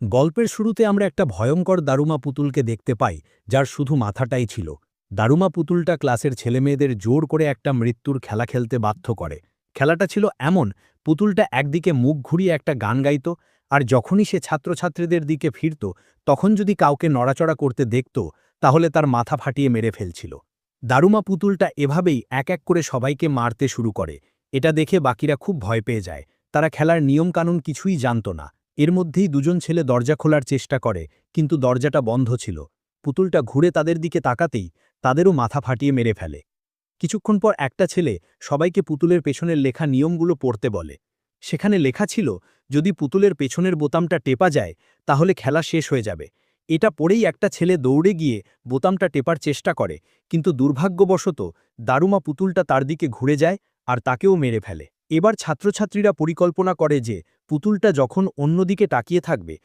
গল্পের শুরুতে আমরা একটা ভয়ঙ্কর দারুমা পুতুলকে দেখতে পাই, যার শুধু মাথাটাই ছিল। দারুমা পুতুলটা ক্লাসের ছেলেমেয়েদের জোর করে একটা মৃত্যুর খেলা খেলতে বাধ্য করে। খেলাটা ছিল এমন, পুতুলটা একদিকে মুখ ঘুরিয়ে একটা গান গাইত, আর যখনই সে ছাত্রছাত্রীদের দিকে ফিরত, তখন যদি কাউকে নড়াচড়া করতে দেখত, তাহলে তার মাথা ফাটিয়ে মেরে ফেলছিল। দারুমা পুতুলটা এভাবেই এক এক করে সবাইকে মারতে শুরু করে। এটা দেখে বাকিরা খুব ভয় পেয়ে যায়। তারা খেলার নিয়মকানুন কিছুই জানত না। এর মধ্যেই দুজন ছেলে দরজা খোলার চেষ্টা করে, কিন্তু দরজাটা বন্ধ ছিল। পুতুলটা ঘুরে তাদের দিকে তাকাতেই তাদেরও মাথা ফাটিয়ে মেরে ফেলে। কিছুক্ষণ পর একটা ছেলে সবাইকে পুতুলের পেছনের লেখা নিয়মগুলো পড়তে বলে। সেখানে লেখা ছিল, যদি পুতুলের পেছনের বোতামটা টেপা যায়, তাহলে খেলা শেষ হয়ে যাবে। এটা পড়েই একটা ছেলে দৌড়ে গিয়ে বোতামটা টেপার চেষ্টা করে, কিন্তু দুর্ভাগ্যবশত দারুমা পুতুলটা তার দিকে ঘুরে যায় আর তাকেও মেরে ফেলে। এবার ছাত্রছাত্রীরা পরিকল্পনা করে যে পুতুলটা যখন অন্যদিকে তাকিয়ে থাকবে,